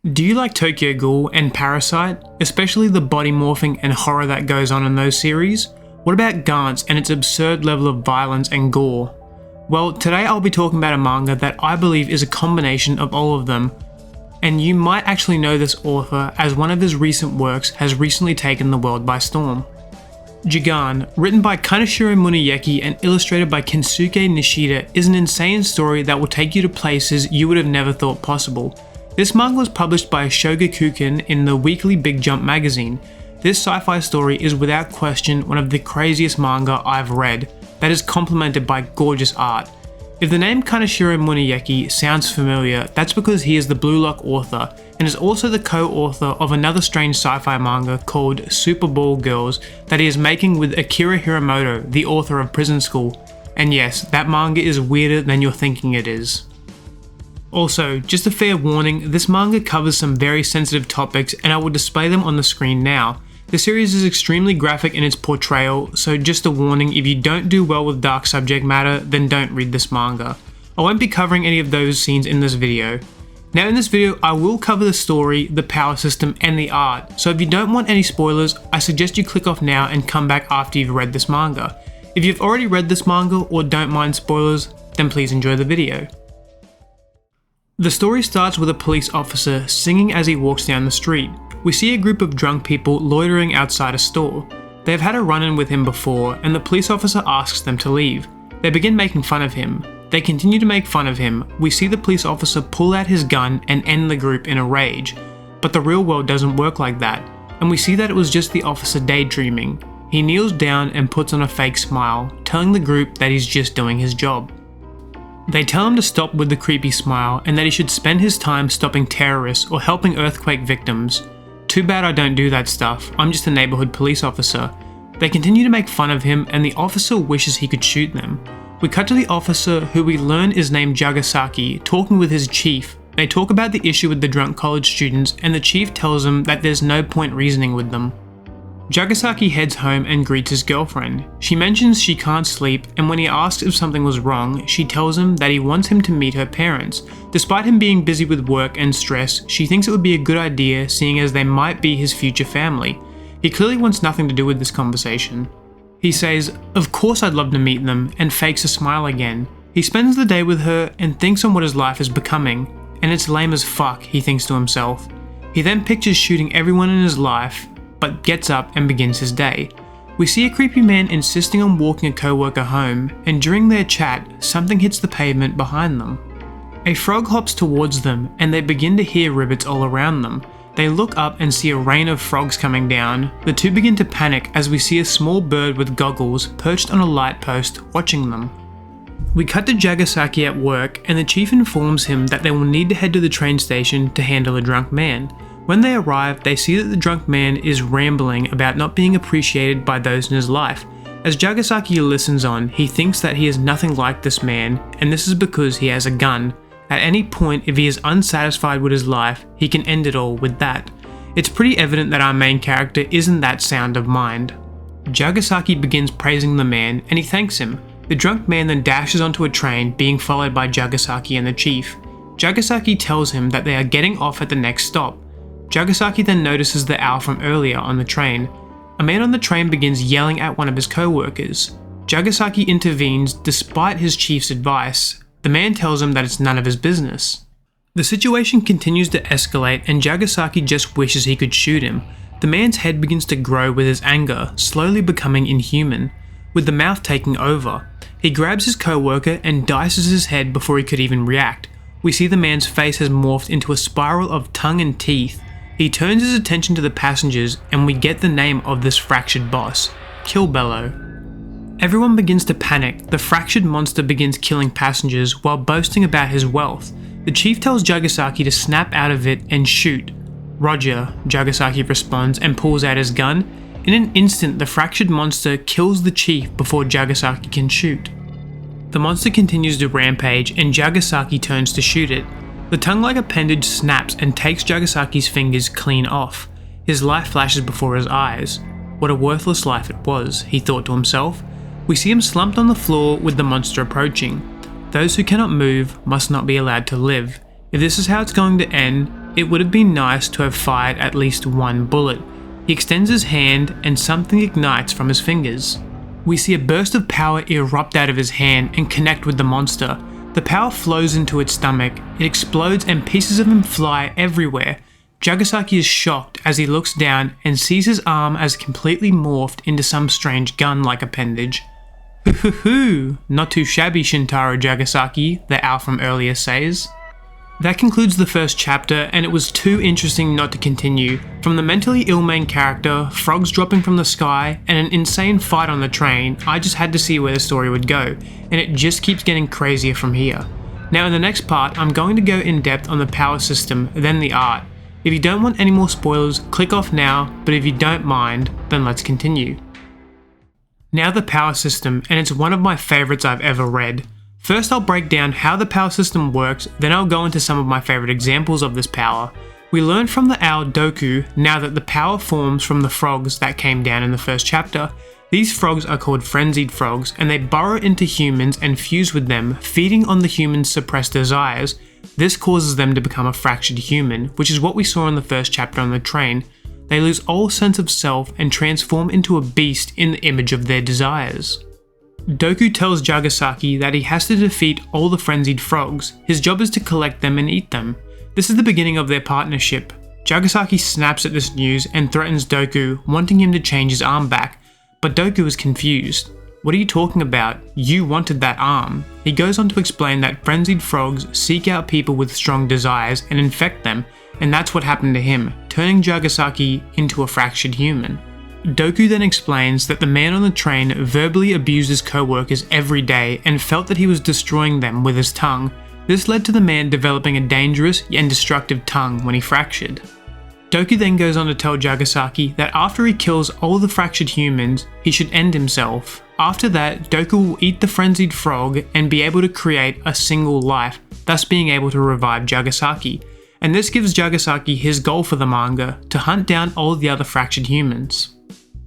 Do you like Tokyo Ghoul and Parasite, especially the body morphing and horror that goes on in those series? What about Gantz and its absurd level of violence and gore? Well, today I'll be talking about a manga that I believe is a combination of all of them, and you might actually know this author as one of his recent works has recently taken the world by storm. Jagaaaaaan, written by Kaneshiro Muneyeki and illustrated by Kensuke Nishida, is an insane story that will take you to places you would have never thought possible. This manga was published by Shogakukan in the weekly Big Jump magazine. This sci-fi story is without question one of the craziest manga I've read, that is complemented by gorgeous art. If the name Kaneshiro Muneyeki sounds familiar, that's because he is the Blue Lock author and is also the co-author of another strange sci-fi manga called Super Ball Girls that he is making with Akira Hiramoto, the author of Prison School. And yes, that manga is weirder than you're thinking it is. Also, just a fair warning, this manga covers some very sensitive topics and I will display them on the screen now. The series is extremely graphic in its portrayal, so just a warning, if you don't do well with dark subject matter, then don't read this manga. I won't be covering any of those scenes in this video. Now in this video, I will cover the story, the power system, and the art, so if you don't want any spoilers, I suggest you click off now and come back after you've read this manga. If you've already read this manga or don't mind spoilers, then please enjoy the video. The story starts with a police officer singing as he walks down the street. We see a group of drunk people loitering outside a store. They have had a run-in with him before, and the police officer asks them to leave. They begin making fun of him. They continue to make fun of him. We see the police officer pull out his gun and end the group in a rage. But the real world doesn't work like that, and we see that it was just the officer daydreaming. He kneels down and puts on a fake smile, telling the group that he's just doing his job. They tell him to stop with the creepy smile and that he should spend his time stopping terrorists or helping earthquake victims. Too bad I don't do that stuff, I'm just a neighborhood police officer. They continue to make fun of him and the officer wishes he could shoot them. We cut to the officer, who we learn is named Jagaaaaaan, talking with his chief. They talk about the issue with the drunk college students and the chief tells him that there's no point reasoning with them. Jagaaaaaan heads home and greets his girlfriend. She mentions she can't sleep, and when he asks if something was wrong, she tells him that he wants him to meet her parents. Despite him being busy with work and stress, she thinks it would be a good idea seeing as they might be his future family. He clearly wants nothing to do with this conversation. He says, "Of course I'd love to meet them," and fakes a smile again. He spends the day with her and thinks on what his life is becoming. And it's lame as fuck, he thinks to himself. He then pictures shooting everyone in his life, but gets up and begins his day. We see a creepy man insisting on walking a co-worker home, and during their chat, something hits the pavement behind them. A frog hops towards them, and they begin to hear ribbits all around them. They look up and see a rain of frogs coming down. The two begin to panic as we see a small bird with goggles perched on a light post watching them. We cut to Jagaaaaaan at work, and the chief informs him that they will need to head to the train station to handle a drunk man. When they arrive, they see that the drunk man is rambling about not being appreciated by those in his life. As Jagaaaaaan listens on, he thinks that he is nothing like this man, and this is because he has a gun. At any point, if he is unsatisfied with his life, he can end it all with that. It's pretty evident that our main character isn't that sound of mind. Jagaaaaaan begins praising the man, and he thanks him. The drunk man then dashes onto a train, being followed by Jagaaaaaan and the chief. Jagaaaaaan tells him that they are getting off at the next stop. Jagaaaaaan then notices the owl from earlier on the train. A man on the train begins yelling at one of his co-workers. Jagaaaaaan intervenes despite his chief's advice. The man tells him that it's none of his business. The situation continues to escalate and Jagaaaaaan just wishes he could shoot him. The man's head begins to grow with his anger, slowly becoming inhuman, with the mouth taking over. He grabs his co-worker and dices his head before he could even react. We see the man's face has morphed into a spiral of tongue and teeth. He turns his attention to the passengers and we get the name of this fractured boss, Killbellow. Everyone begins to panic. The fractured monster begins killing passengers while boasting about his wealth. The chief tells Jagaaaaaan to snap out of it and shoot. "Roger," Jagaaaaaan responds and pulls out his gun. In an instant, the fractured monster kills the chief before Jagaaaaaan can shoot. The monster continues to rampage and Jagaaaaaan turns to shoot it. The tongue-like appendage snaps and takes Jagaaaan's fingers clean off. His life flashes before his eyes. What a worthless life it was, he thought to himself. We see him slumped on the floor with the monster approaching. Those who cannot move must not be allowed to live. If this is how it's going to end, It would have been nice to have fired at least one bullet. He extends his hand and something ignites from his fingers. We see a burst of power erupt out of his hand and connect with the monster. The power flows into its stomach, it explodes and pieces of him fly everywhere. Jagaaaaaan is shocked as he looks down and sees his arm as completely morphed into some strange gun-like appendage. Hoo, not too shabby, Shintaro Jagaaaaaan, the owl from earlier says. That concludes the first chapter, and it was too interesting not to continue. From the mentally ill main character, frogs dropping from the sky, and an insane fight on the train, I just had to see where the story would go, and it just keeps getting crazier from here. Now in the next part, I'm going to go in depth on the power system, then the art. If you don't want any more spoilers, click off now, but if you don't mind, then let's continue. Now the power system, and it's one of my favourites I've ever read. First I'll break down how the power system works, then I'll go into some of my favourite examples of this power. We learned from the owl Doku now that the power forms from the frogs that came down in the first chapter. These frogs are called frenzied frogs, and they burrow into humans and fuse with them, feeding on the humans' suppressed desires. This causes them to become a fractured human, which is what we saw in the first chapter on the train. They lose all sense of self and transform into a beast in the image of their desires. Doku tells Jagaaaaaan that he has to defeat all the frenzied frogs. His job is to collect them and eat them. This is the beginning of their partnership. Jagaaaaaan snaps at this news and threatens Doku, wanting him to change his arm back, but Doku is confused. What are you talking about? You wanted that arm. He goes on to explain that frenzied frogs seek out people with strong desires and infect them, and that's what happened to him, turning Jagaaaaaan into a fractured human. Doku then explains that the man on the train verbally abused his co-workers every day and felt that he was destroying them with his tongue. This led to the man developing a dangerous and destructive tongue when he fractured. Doku then goes on to tell Jagaaaaaan that after he kills all the fractured humans, he should end himself. After that, Doku will eat the frenzied frog and be able to create a single life, thus being able to revive Jagaaaaaan. And this gives Jagaaaaaan his goal for the manga, to hunt down all the other fractured humans.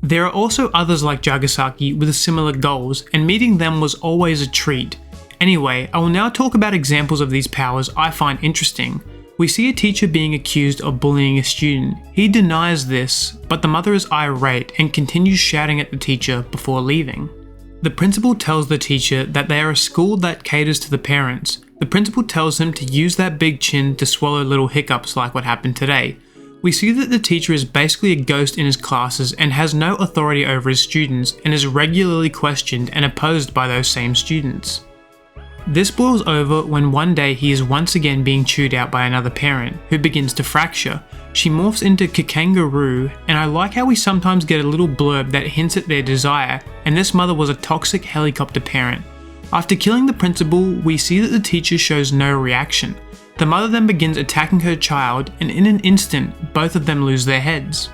There are also others like Jagaaaaaan with similar goals, and meeting them was always a treat. Anyway, I will now talk about examples of these powers I find interesting. We see a teacher being accused of bullying a student. He denies this, but the mother is irate and continues shouting at the teacher before leaving. The principal tells the teacher that they are a school that caters to the parents. The principal tells him to use that big chin to swallow little hiccups like what happened today. We see that the teacher is basically a ghost in his classes and has no authority over his students and is regularly questioned and opposed by those same students. This boils over when one day he is once again being chewed out by another parent, who begins to fracture. She morphs into Kakangaroo, and I like how we sometimes get a little blurb that hints at their desire, and this mother was a toxic helicopter parent. After killing the principal, we see that the teacher shows no reaction. The mother then begins attacking her child, and in an instant, both of them lose their heads.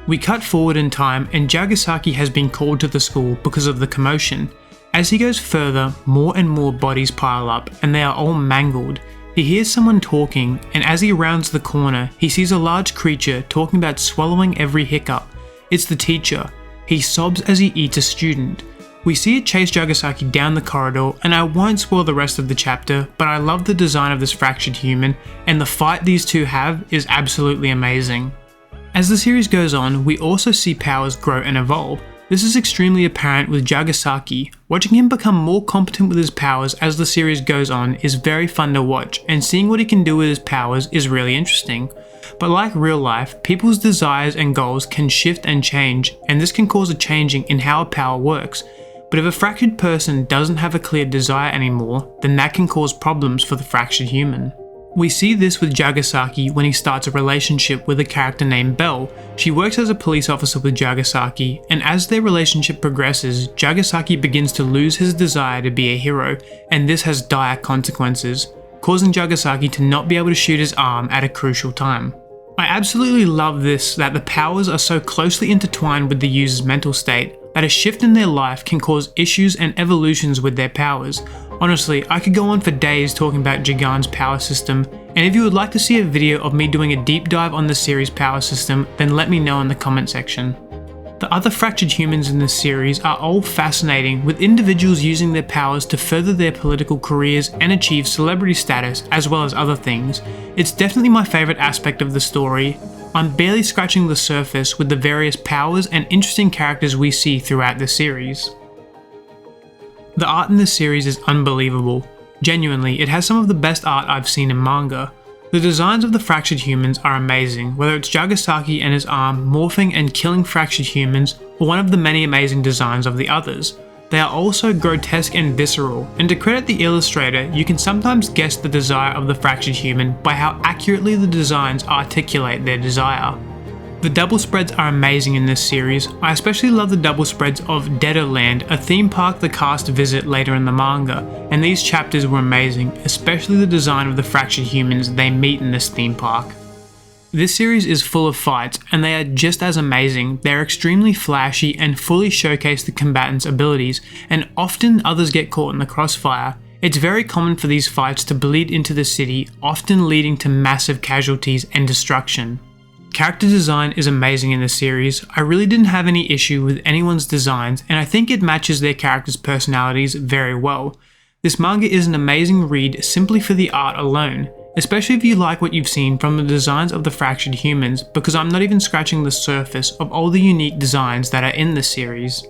We cut forward in time, and Jagaaaaaan has been called to the school because of the commotion. As he goes further, more and more bodies pile up, and they are all mangled. He hears someone talking, and as he rounds the corner, he sees a large creature talking about swallowing every hiccup. It's the teacher. He sobs as he eats a student. We see it chase Jagaaaaaan down the corridor, and I won't spoil the rest of the chapter, but I love the design of this fractured human, and the fight these two have is absolutely amazing. As the series goes on, we also see powers grow and evolve. This is extremely apparent with Jagaaaaaan. Watching him become more competent with his powers as the series goes on is very fun to watch, and seeing what he can do with his powers is really interesting. But like real life, people's desires and goals can shift and change, and this can cause a changing in how a power works. But if a fractured person doesn't have a clear desire anymore, then that can cause problems for the fractured human. We see this with Jagaaaaaan when he starts a relationship with a character named Belle. She works as a police officer with Jagaaaaaan, and as their relationship progresses, Jagaaaaaan begins to lose his desire to be a hero, and this has dire consequences, causing Jagaaaaaan to not be able to shoot his arm at a crucial time. I absolutely love this, that the powers are so closely intertwined with the user's mental state, that a shift in their life can cause issues and evolutions with their powers. Honestly, I could go on for days talking about Jagaaaaan's power system, and if you would like to see a video of me doing a deep dive on the series' power system, then let me know in the comment section. The other fractured humans in this series are all fascinating, with individuals using their powers to further their political careers and achieve celebrity status, as well as other things. It's definitely my favourite aspect of the story. I'm barely scratching the surface with the various powers and interesting characters we see throughout the series. The art in this series is unbelievable. Genuinely, it has some of the best art I've seen in manga. The designs of the fractured humans are amazing, whether it's Jagaaaaaan and his arm morphing and killing fractured humans, or one of the many amazing designs of the others. They are also grotesque and visceral, and to credit the illustrator, you can sometimes guess the desire of the fractured human by how accurately the designs articulate their desire. The double spreads are amazing in this series. I especially love the double spreads of Deaderland, a theme park the cast visit later in the manga, and these chapters were amazing, especially the design of the fractured humans they meet in this theme park. This series is full of fights, and they are just as amazing. They're extremely flashy and fully showcase the combatants' abilities, and often others get caught in the crossfire. It's very common for these fights to bleed into the city, often leading to massive casualties and destruction. Character design is amazing in this series. I really didn't have any issue with anyone's designs, and I think it matches their characters' personalities very well. This manga is an amazing read simply for the art alone, especially if you like what you've seen from the designs of the fractured humans, because I'm not even scratching the surface of all the unique designs that are in this series.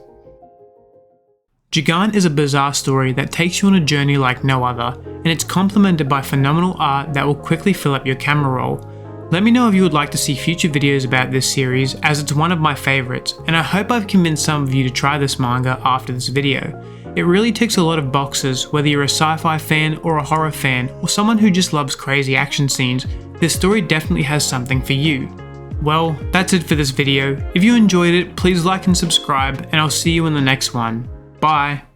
Jagaaaaaan is a bizarre story that takes you on a journey like no other, and it's complemented by phenomenal art that will quickly fill up your camera roll. Let me know if you would like to see future videos about this series, as it's one of my favourites, and I hope I've convinced some of you to try this manga after this video. It really ticks a lot of boxes, whether you're a sci-fi fan or a horror fan, or someone who just loves crazy action scenes. This story definitely has something for you. Well, that's it for this video. If you enjoyed it, please like and subscribe, and I'll see you in the next one. Bye!